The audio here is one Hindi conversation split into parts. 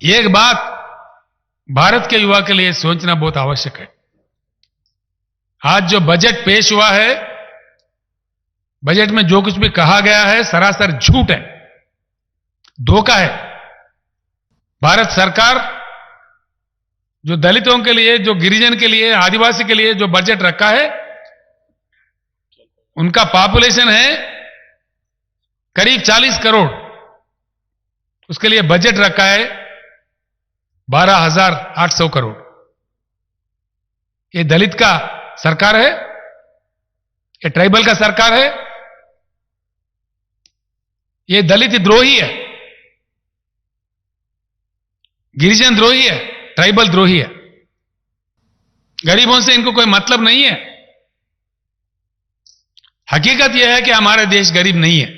एक बात भारत के युवा के लिए सोचना बहुत आवश्यक है। आज जो बजट पेश हुआ है, बजट में जो कुछ भी कहा गया है सरासर झूठ है, धोखा है। भारत सरकार जो दलितों के लिए, जो गिरिजन के लिए, आदिवासी के लिए जो बजट रखा है, उनका पॉपुलेशन है करीब 40 करोड़, उसके लिए बजट रखा है 12,800 करोड़। ये दलित का सरकार है? ये ट्राइबल का सरकार है? ये दलित द्रोही है, गिरिजन द्रोही है, ट्राइबल द्रोही है। गरीबों से इनको कोई मतलब नहीं है। हकीकत यह है कि हमारा देश गरीब नहीं है।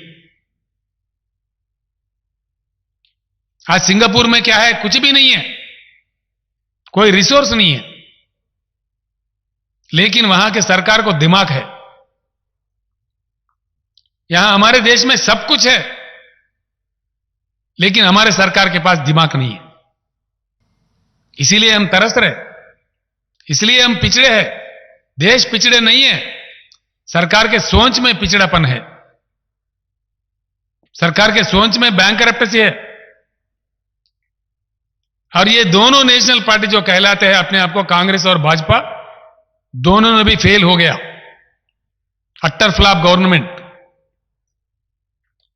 आज सिंगापुर में क्या है? कुछ भी नहीं है, कोई रिसोर्स नहीं है, लेकिन वहां के सरकार को दिमाग है। यहां हमारे देश में सब कुछ है, लेकिन हमारे सरकार के पास दिमाग नहीं है। इसीलिए हम तरस रहे, इसलिए हम पिछड़े हैं। देश पिछड़े नहीं है, सरकार के सोच में पिछड़ापन है, सरकार के सोच में बैंकरप्सी है। और ये दोनों नेशनल पार्टी जो कहलाते हैं अपने आप को, कांग्रेस और भाजपा, दोनों ने भी फेल हो गया। अट्टर फ्लॉप गवर्नमेंट,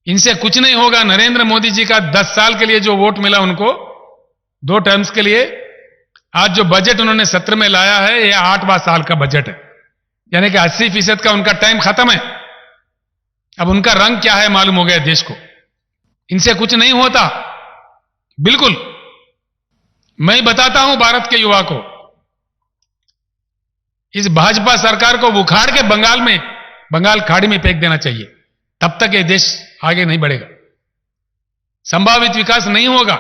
इनसे कुछ नहीं होगा। नरेंद्र मोदी जी का 10 साल के लिए जो वोट मिला उनको, 2 टर्म्स के लिए, आज जो बजट उन्होंने सत्र में लाया है, यह 8वां साल का बजट है, यानी कि 80% का उनका टाइम खत्म है। अब उनका रंग क्या है मालूम हो गया देश को। इनसे कुछ नहीं होता, बिल्कुल। मैं बताता हूं भारत के युवा को, इस भाजपा सरकार को उखाड़ के बंगाल खाड़ी में फेंक देना चाहिए। तब तक ये देश आगे नहीं बढ़ेगा, संभावित विकास नहीं होगा,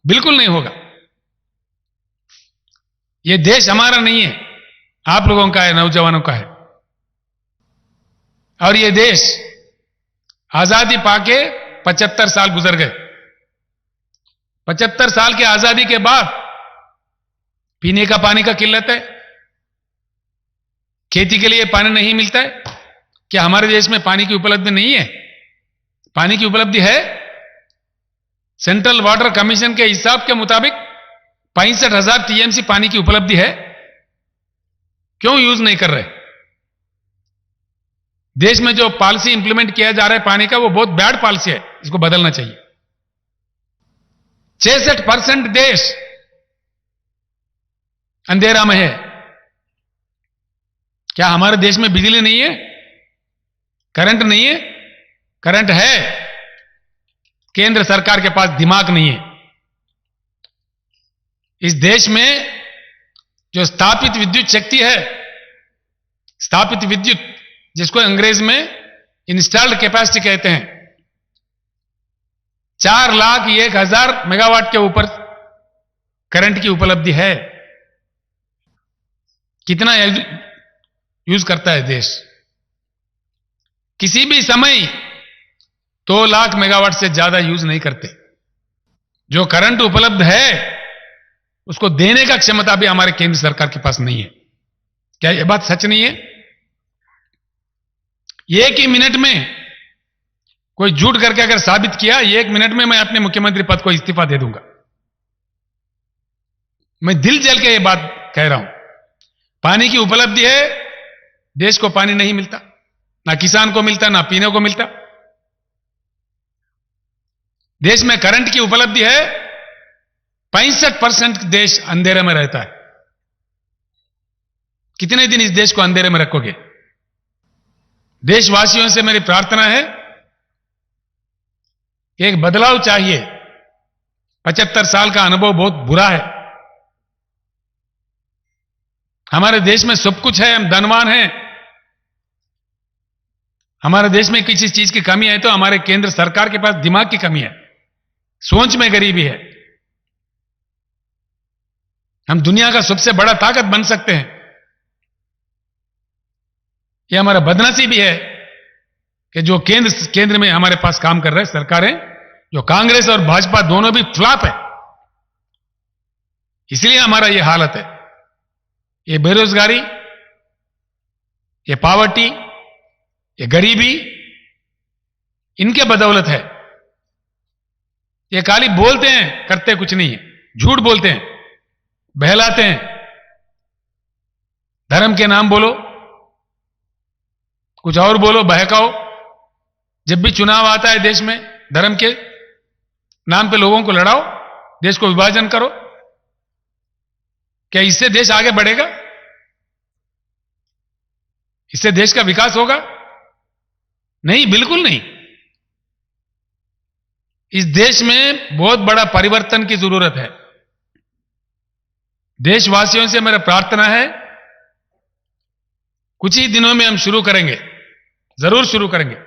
बिल्कुल नहीं होगा। ये देश हमारा नहीं है, आप लोगों का है, नौजवानों का है। और ये देश आजादी पाके 75 साल गुजर गए। 75 साल की आजादी के बाद पीने का पानी का किल्लत है, खेती के लिए पानी नहीं मिलता है। क्या हमारे देश में पानी की उपलब्धि नहीं है? पानी की उपलब्धि है। सेंट्रल वाटर कमीशन के हिसाब के मुताबिक 65,000 टीएमसी पानी की उपलब्धि है। क्यों यूज नहीं कर रहे? देश में जो पॉलिसी इंप्लीमेंट किया जा रहा है पानी का, वो बहुत बैड पॉलिसी है, इसको बदलना चाहिए। 66% देश अंधेरा में है। क्या हमारे देश में बिजली नहीं है? करंट नहीं है? करंट है, केंद्र सरकार के पास दिमाग नहीं है। इस देश में जो स्थापित विद्युत शक्ति है, स्थापित विद्युत, जिसको अंग्रेज में इंस्टॉल्ड कैपेसिटी कहते हैं, 4,01,000 मेगावाट के ऊपर करंट की उपलब्धि है। कितना यूज करता है देश? किसी भी समय 2 लाख मेगावाट से ज्यादा यूज नहीं करते। जो करंट उपलब्ध है उसको देने का क्षमता भी हमारे केंद्र सरकार के पास नहीं है। क्या यह बात सच नहीं है? एक ही मिनट में कोई झूठ करके अगर साबित किया, 1 मिनट में मैं अपने मुख्यमंत्री पद को इस्तीफा दे दूंगा। मैं दिल जल के ये बात कह रहा हूं। पानी की उपलब्धि है, देश को पानी नहीं मिलता, ना किसान को मिलता, ना पीने को मिलता। देश में करंट की उपलब्धि है, 65% देश अंधेरे में रहता है। कितने दिन इस देश को अंधेरे में रखोगे? देशवासियों से मेरी प्रार्थना है, एक बदलाव चाहिए। 75 साल का अनुभव बहुत बुरा है। हमारे देश में सब कुछ है, हम धनवान हैं। हमारे देश में किसी चीज की कमी है तो हमारे केंद्र सरकार के पास दिमाग की कमी है, सोच में गरीबी है। हम दुनिया का सबसे बड़ा ताकत बन सकते हैं। यह हमारा बदनसीबी है कि जो केंद्र में हमारे पास काम कर रहे हैं सरकारें, जो कांग्रेस और भाजपा दोनों भी फ्लॉप है। इसलिए हमारा ये हालत है। ये बेरोजगारी, ये पावर्टी, ये गरीबी, इनके बदौलत है। ये खाली बोलते हैं, करते कुछ नहीं है, झूठ बोलते हैं, बहलाते हैं। धर्म के नाम बोलो, कुछ और बोलो, बहकाओ। जब भी चुनाव आता है देश में, धर्म के नाम पे लोगों को लड़ाओ, देश को विभाजन करो। क्या इससे देश आगे बढ़ेगा? इससे देश का विकास होगा? नहीं, बिल्कुल नहीं। इस देश में बहुत बड़ा परिवर्तन की जरूरत है। देशवासियों से मेरा प्रार्थना है, कुछ ही दिनों में हम शुरू करेंगे, जरूर शुरू करेंगे।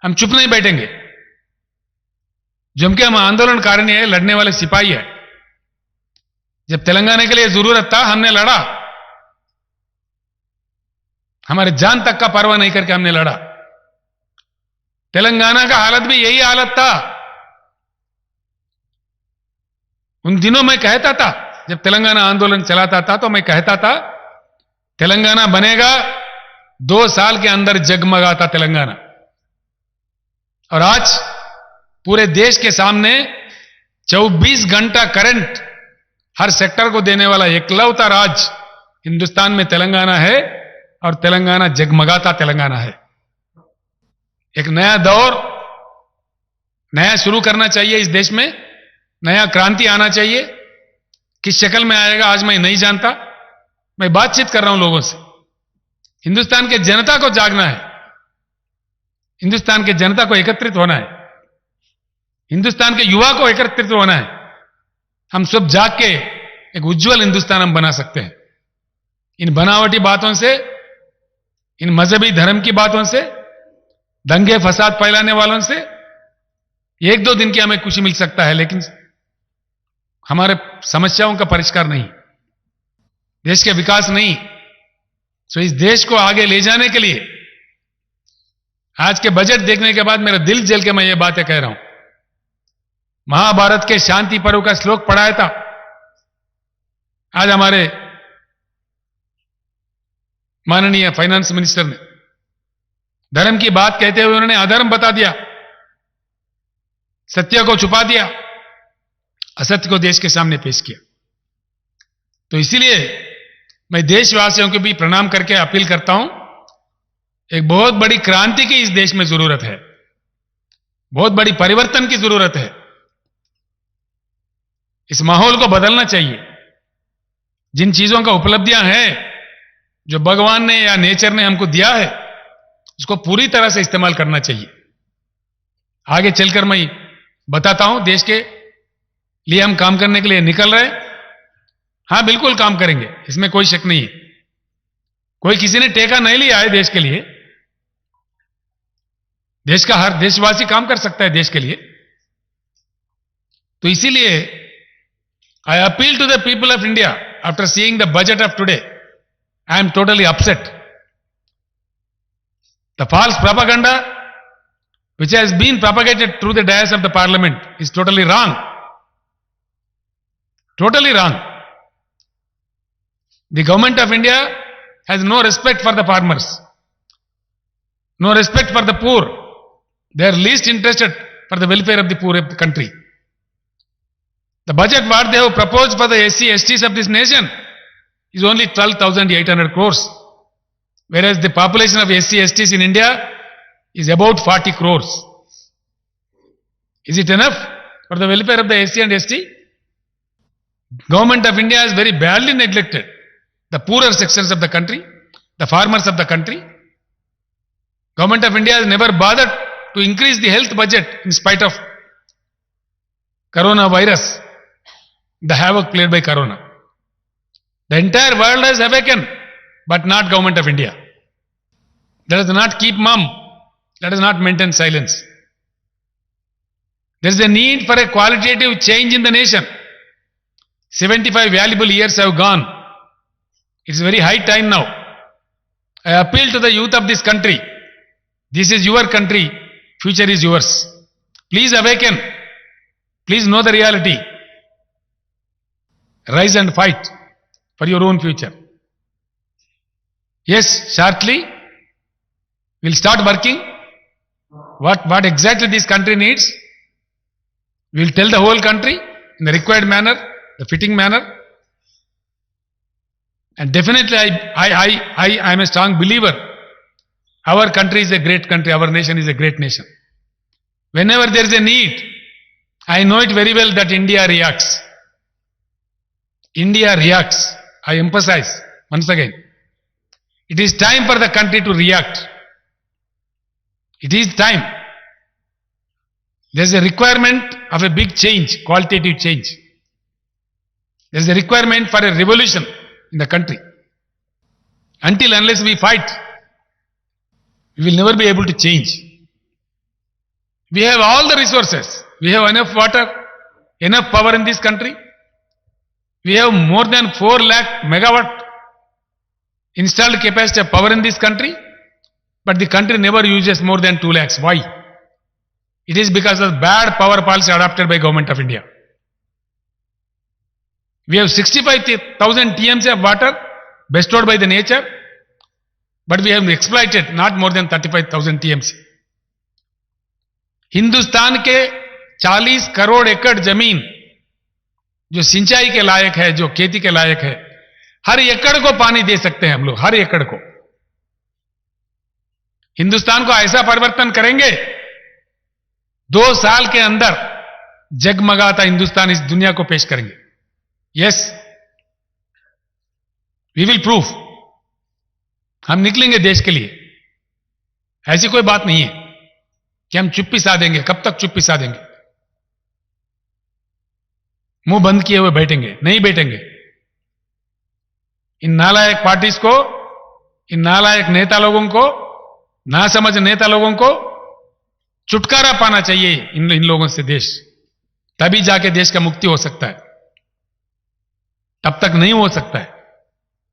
हम चुप नहीं बैठेंगे। जम के हम आंदोलनकारिणी है, लड़ने वाले सिपाही है। जब तेलंगाना के लिए जरूरत था, हमने लड़ा। हमारे जान तक का परवाह नहीं करके हमने लड़ा। तेलंगाना का हालत भी यही हालत था। उन दिनों मैं कहता था, जब तेलंगाना आंदोलन चलाता था, तो मैं कहता था तेलंगाना बनेगा, 2 साल के अंदर जगमगाता तेलंगाना। और आज पूरे देश के सामने 24 घंटा करंट हर सेक्टर को देने वाला एकलौता राज्य हिंदुस्तान में तेलंगाना है। और तेलंगाना जगमगाता तेलंगाना है। एक नया दौर, नया शुरू करना चाहिए इस देश में। नया क्रांति आना चाहिए। किस शक्ल में आएगा आज मैं नहीं जानता। मैं बातचीत कर रहा हूं लोगों से। हिंदुस्तान के जनता को जागना है। हिंदुस्तान के जनता को एकत्रित होना है। हिंदुस्तान के युवा को एकत्रित होना है। हम सब जाग के एक उज्जवल हिंदुस्तान हम बना सकते हैं। इन बनावटी बातों से, इन मजहबी धर्म की बातों से, दंगे फसाद फैलाने वालों से 1-2 दिन की हमें खुशी मिल सकता है, लेकिन हमारे समस्याओं का परिष्कार नहीं, देश के विकास नहीं। सो इस देश को आगे ले जाने के लिए आज के बजट देखने के बाद मेरा दिल जल के मैं ये बातें कह रहा हूं। महाभारत के शांति पर्व का श्लोक पढ़ाया था। आज हमारे माननीय फाइनेंस मिनिस्टर ने धर्म की बात कहते हुए उन्होंने अधर्म बता दिया, सत्य को छुपा दिया, असत्य को देश के सामने पेश किया। तो इसीलिए मैं देशवासियों को भी प्रणाम करके अपील करता हूं, एक बहुत बड़ी क्रांति की इस देश में जरूरत है। बहुत बड़ी परिवर्तन की जरूरत है। इस माहौल को बदलना चाहिए। जिन चीजों का उपलब्धियां हैं जो भगवान ने या नेचर ने हमको दिया है, उसको पूरी तरह से इस्तेमाल करना चाहिए। आगे चलकर मैं बताता हूं, देश के लिए हम काम करने के लिए निकल रहे हैं। हां, बिल्कुल काम करेंगे, इसमें कोई शक नहीं है। कोई किसी ने टेका नहीं लिया है देश के लिए। देश का हर देशवासी काम कर सकता है देश के लिए। तो इसीलिए I appeal to the people of India after seeing the budget of today. I am totally upset. The false propaganda which has been propagated through the dais of the parliament is totally wrong. Totally wrong. The government of India has no respect for the farmers, no respect for the poor. They are least interested for the welfare of the poor of the country. The budget what they have proposed for the SC, STs of this nation is only 12,800 crores, whereas the population of SC, STs in India is about 40 crores. Is it enough for the welfare of the SC and ST? Government of India has very badly neglected the poorer sections of the country, the farmers of the country. Government of India has never bothered to increase the health budget in spite of coronavirus, the havoc played by corona. The entire world has awakened, but not government of India. Let us not keep mum. Let us not maintain silence. There is a need for a qualitative change in the nation. 75 valuable years have gone. It's very high time now. I appeal to the youth of this country. This is your country. Future is yours. Please awaken. Please know the reality. rise and fight for your own future. Yes, shortly we'll start working. What exactly this country needs, we'll tell the whole country in the required manner, the fitting manner. And definitely I am a strong believer. Our country is a great country. Our nation is a great nation. Whenever there is a need, I know it very well that India reacts. India reacts. I emphasize once again. It is time for the country to react. It is time. There is a requirement of a big change, qualitative change. There is a requirement for a revolution in the country. Until unless we fight, we will never be able to change. We have all the resources. We have enough water, enough power in this country. We have more than 4 lakh megawatt installed capacity of power in this country, but the country never uses more than 2 lakhs. Why? It is because of bad power policy adopted by Government of India. We have 65,000 TMC of water bestowed by the nature, but we have exploited not more than 35,000 TMC. Hindustan के 40 करोड़ एकड़ जमीन जो सिंचाई के लायक है, जो खेती के लायक है, हर एकड़ को पानी दे सकते हैं हम लोग, हर एकड़ को. हिंदुस्तान को ऐसा परिवर्तन करेंगे, 2 साल के अंदर जगमगाता हिंदुस्तान इस दुनिया को पेश करेंगे. Yes, we will prove. हम निकलेंगे देश के लिए. ऐसी कोई बात नहीं है कि हम चुप्पी साधेंगे. कब तक चुप्पी साधेंगे? मुंह बंद किए हुए बैठेंगे? नहीं बैठेंगे. इन नालायक पार्टीज को, इन नालायक नेता लोगों को, नासमझ नेता लोगों को छुटकारा पाना चाहिए इन लोगों से देश. तभी जाके देश का मुक्ति हो सकता है. तब तक नहीं हो सकता है.